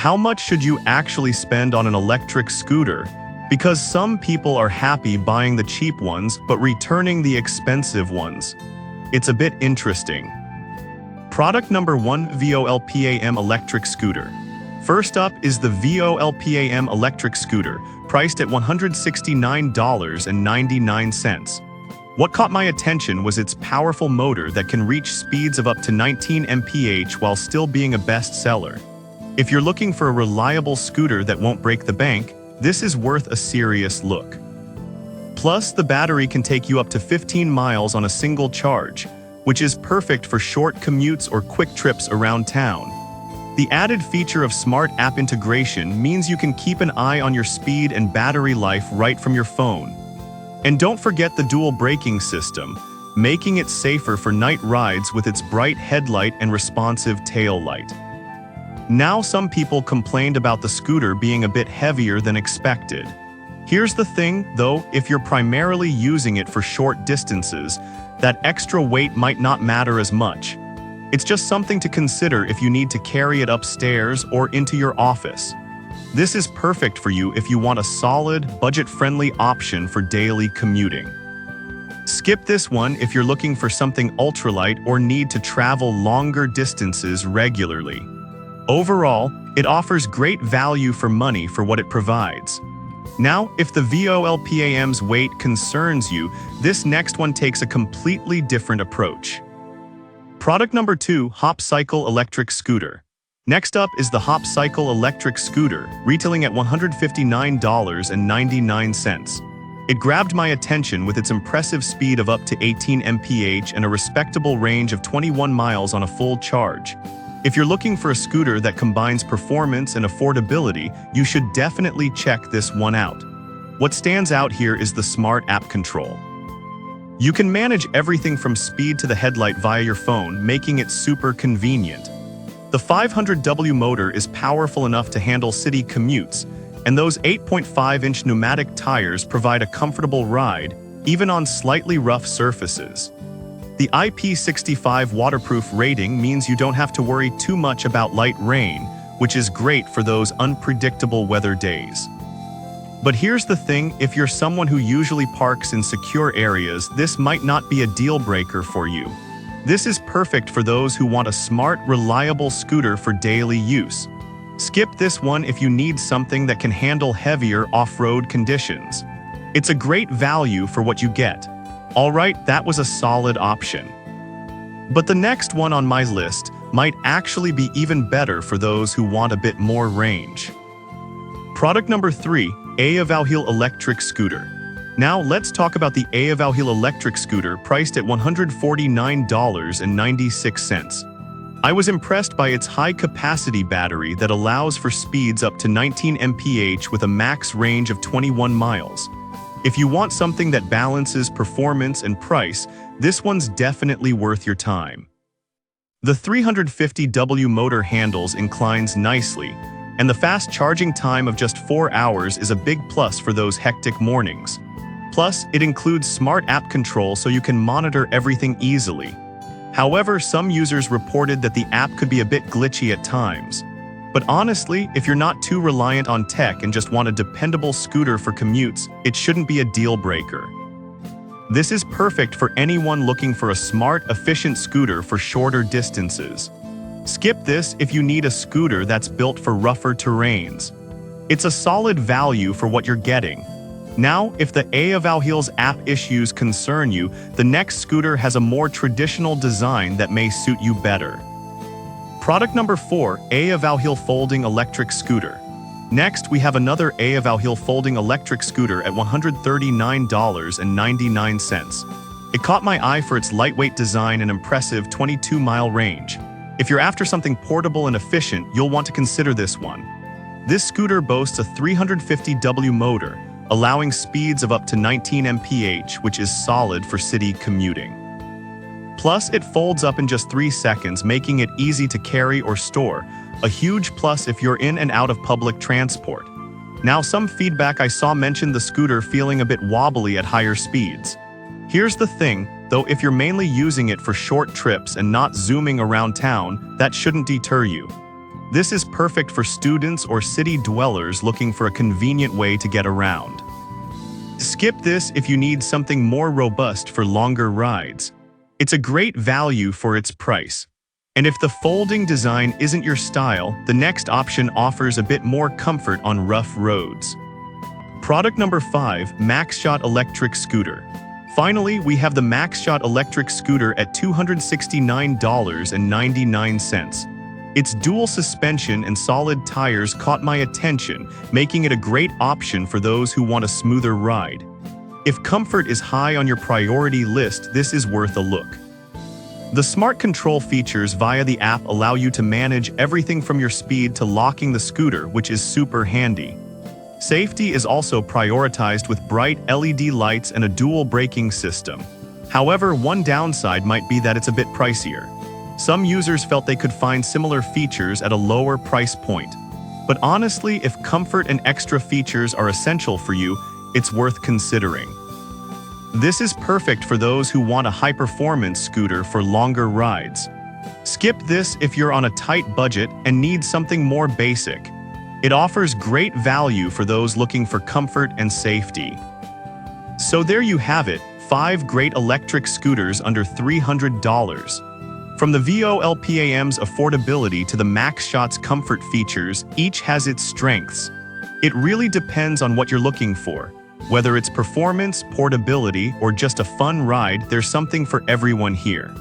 how much should you actually spend on an electric scooter? Because some people are happy buying the cheap ones but returning the expensive ones. It's a bit interesting. Product number 1, VOLPAM electric scooter. First up is the VOLPAM electric scooter, priced at $169.99. What caught my attention was its powerful motor that can reach speeds of up to 19 mph while still being a bestseller. If you're looking for a reliable scooter that won't break the bank, this is worth a serious look. Plus, the battery can take you up to 15 miles on a single charge, which is perfect for short commutes or quick trips around town. The added feature of smart app integration means you can keep an eye on your speed and battery life right from your phone. And don't forget the dual braking system, making it safer for night rides with its bright headlight and responsive tail light. Now, some people complained about the scooter being a bit heavier than expected. Here's the thing, though, if you're primarily using it for short distances, that extra weight might not matter as much. It's just something to consider if you need to carry it upstairs or into your office. This is perfect for you if you want a solid, budget-friendly option for daily commuting. Skip this one if you're looking for something ultralight or need to travel longer distances regularly. Overall, it offers great value for money for what it provides. Now, if the VOLPAM's weight concerns you, this next one takes a completely different approach. Product number 2, Hop Cycle electric scooter. Next up is the Hop Cycle electric scooter, retailing at $159.99. It grabbed my attention with its impressive speed of up to 18 mph and a respectable range of 21 miles on a full charge. If you're looking for a scooter that combines performance and affordability, you should definitely check this one out. What stands out here is the smart app control. You can manage everything from speed to the headlight via your phone, making it super convenient. The 500W motor is powerful enough to handle city commutes, and those 8.5-inch pneumatic tires provide a comfortable ride, even on slightly rough surfaces. The IP65 waterproof rating means you don't have to worry too much about light rain, which is great for those unpredictable weather days. But here's the thing, if you're someone who usually parks in secure areas, this might not be a deal breaker for you. This is perfect for those who want a smart, reliable scooter for daily use. Skip this one if you need something that can handle heavier off-road conditions. It's a great value for what you get. Alright, that was a solid option. But the next one on my list might actually be even better for those who want a bit more range. Product number 3, Avauhil electric scooter. Now let's talk about the Avauhil electric scooter, priced at $149.96. I was impressed by its high-capacity battery that allows for speeds up to 19 mph with a max range of 21 miles. If you want something that balances performance and price, this one's definitely worth your time. The 350W motor handles inclines nicely, and the fast charging time of just 4 hours is a big plus for those hectic mornings. Plus, it includes smart app control so you can monitor everything easily. However, some users reported that the app could be a bit glitchy at times. But honestly, if you're not too reliant on tech and just want a dependable scooter for commutes, it shouldn't be a deal breaker. This is perfect for anyone looking for a smart, efficient scooter for shorter distances. Skip this if you need a scooter that's built for rougher terrains. It's a solid value for what you're getting. Now, if the Avauhil's app issues concern you, the next scooter has a more traditional design that may suit you better. Product number 4, Avauhil folding electric scooter. Next, we have another Avauhil folding electric scooter at $139.99. It caught my eye for its lightweight design and impressive 22-mile range. If you're after something portable and efficient, you'll want to consider this one. This scooter boasts a 350W motor, allowing speeds of up to 19 mph, which is solid for city commuting. Plus, it folds up in just 3 seconds, making it easy to carry or store, a huge plus if you're in and out of public transport. Now, some feedback I saw mentioned the scooter feeling a bit wobbly at higher speeds. Here's the thing, though, if you're mainly using it for short trips and not zooming around town, that shouldn't deter you. This is perfect for students or city dwellers looking for a convenient way to get around. Skip this if you need something more robust for longer rides. It's a great value for its price. And if the folding design isn't your style, the next option offers a bit more comfort on rough roads. Product number 5, MaxShot Electric Scooter. Finally, we have the MaxShot Electric Scooter at $269.99. Its dual suspension and solid tires caught my attention, making it a great option for those who want a smoother ride. If comfort is high on your priority list, this is worth a look. The smart control features via the app allow you to manage everything from your speed to locking the scooter, which is super handy. Safety is also prioritized with bright LED lights and a dual braking system. However, one downside might be that it's a bit pricier. Some users felt they could find similar features at a lower price point. But honestly, if comfort and extra features are essential for you, it's worth considering. This is perfect for those who want a high-performance scooter for longer rides. Skip this if you're on a tight budget and need something more basic. It offers great value for those looking for comfort and safety. So there you have it, 5 great electric scooters under $300. From the VOLPAM's affordability to the MaxShot's comfort features, each has its strengths. It really depends on what you're looking for. Whether it's performance, portability, or just a fun ride, there's something for everyone here.